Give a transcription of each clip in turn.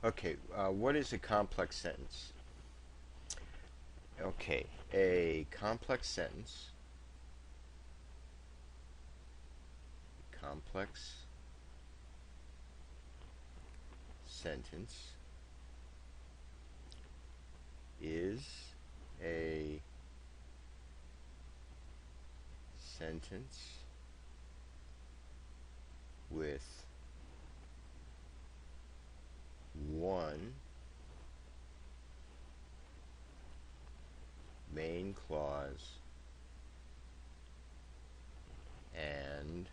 Okay, what is a complex sentence? Okay, a complex complex sentence is a sentence with one main clause and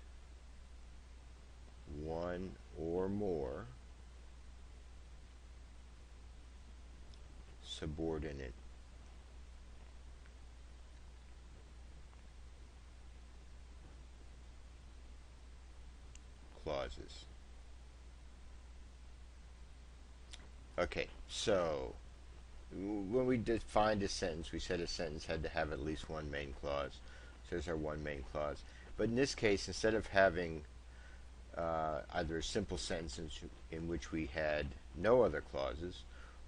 one or more subordinate clauses. Okay, so when we defined a sentence, we said a sentence had to have at least one main clause. So there's our one main clause. But in this case, instead of having either a simple sentence in which we had no other clauses,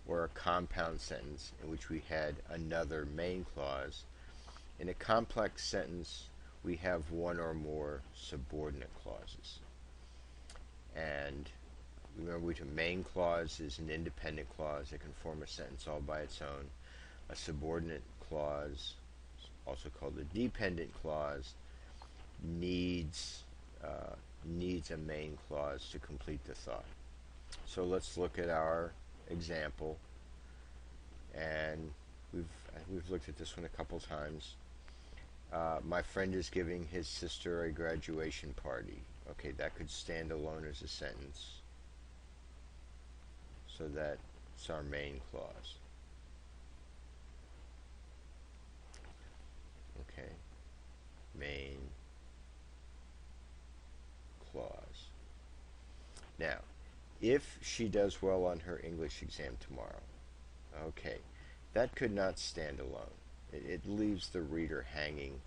or a compound sentence in which we had another main clause, in a complex sentence, we have one or more subordinate clauses. And remember, a main clause is an independent clause that can form a sentence all by its own. A subordinate clause, also called a dependent clause, needs needs a main clause to complete the thought. So let's look at our example, and we've looked at this one a couple times. My friend is giving his sister a graduation party. Okay, that could stand alone as a sentence. So that's our main clause. Okay, main clause. Now, if she does well on her English exam tomorrow, okay, that could not stand alone. It leaves the reader hanging,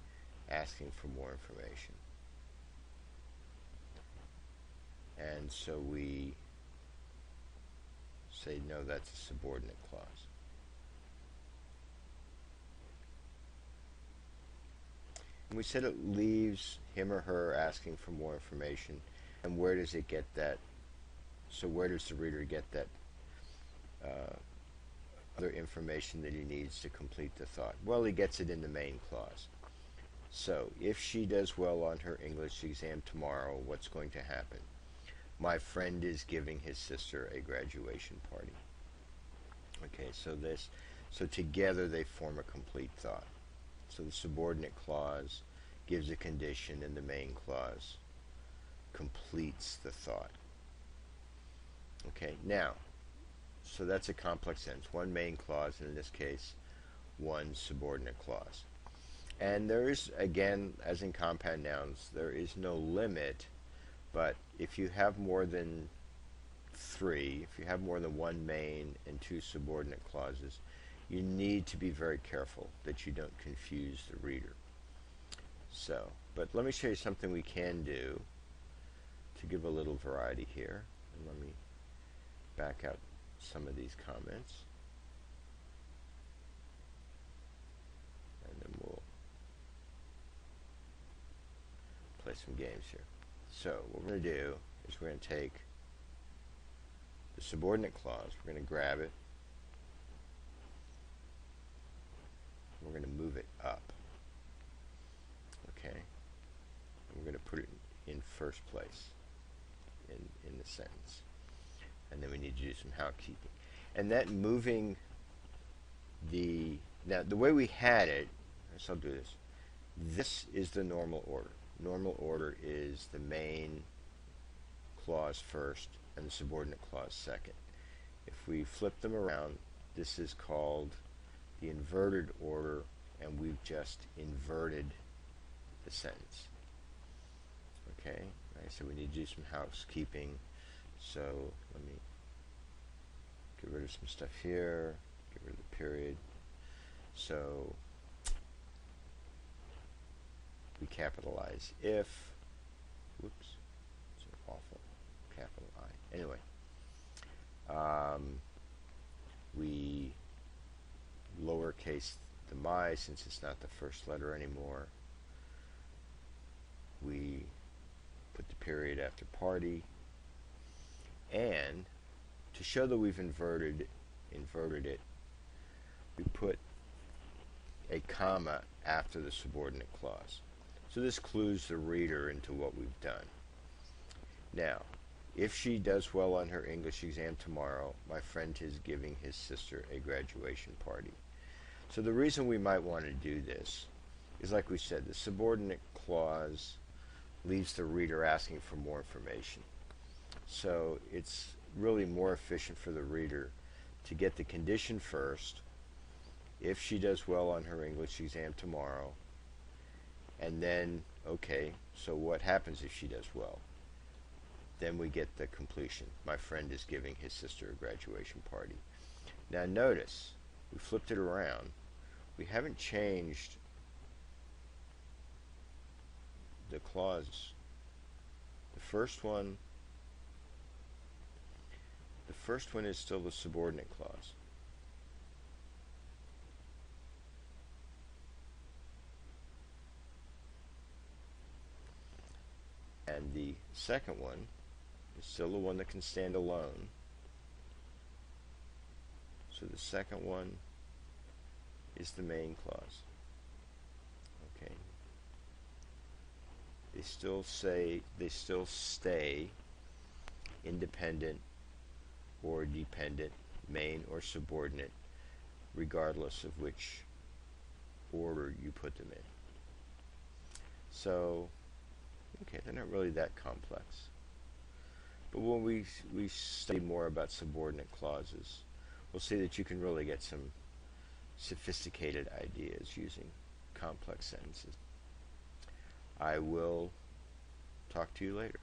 asking for more information. And so we say, no, that's a subordinate clause. And we said it leaves him or her asking for more information. And where does it get that? So where does the reader get that other information that he needs to complete the thought? Well, he gets it in the main clause. So if she does well on her English exam tomorrow, what's going to happen? My friend is giving his sister a graduation party. Okay, so together they form a complete thought. So the subordinate clause gives a condition, and the main clause completes the thought. Okay, now, so that's a complex sentence. One main clause, and in this case, one subordinate clause. And there is, again, as in compound nouns, there is no limit, but if you have more than three, if you have more than one main and two subordinate clauses, you need to be very careful that you don't confuse the reader. So, but let me show you something we can do to give a little variety here. And let me back out some of these comments. And then we'll play some games here. So what we're going to do is we're going to take the subordinate clause, we're going to grab it, we're going to move it up. Okay? And we're going to put it in first place in the sentence. And then we need to do some housekeeping. And that moving now the way we had it, so I'll do this. This is the normal order. Normal order is the main clause first and the subordinate clause second. If we flip them around, this is called the inverted order, and we've just inverted the sentence. Okay, right, so we need to do some housekeeping. So let me get rid of some stuff here, get rid of the period. So we capitalize if, whoops, it's awful, capital I. Anyway, We lowercase the my since it's not the first letter anymore. We put the period after party. And to show that we've inverted it, we put a comma after the subordinate clause. So this clues the reader into what we've done. Now, if she does well on her English exam tomorrow, my friend is giving his sister a graduation party. So the reason we might want to do this is, like we said, the subordinate clause leaves the reader asking for more information. So it's really more efficient for the reader to get the condition first, if she does well on her English exam tomorrow, and then, okay, so what happens if she does well? Then we get the completion. My friend is giving his sister a graduation party. Now notice, we flipped it around. We haven't changed the clause. The first one is still the subordinate clause. And the second one is still the one that can stand alone. So the second one is the main clause. Okay. They still stay independent or dependent, main or subordinate, regardless of which order you put them in. So, okay, they're not really that complex. But when we study more about subordinate clauses, we'll see that you can really get some sophisticated ideas using complex sentences. I will talk to you later.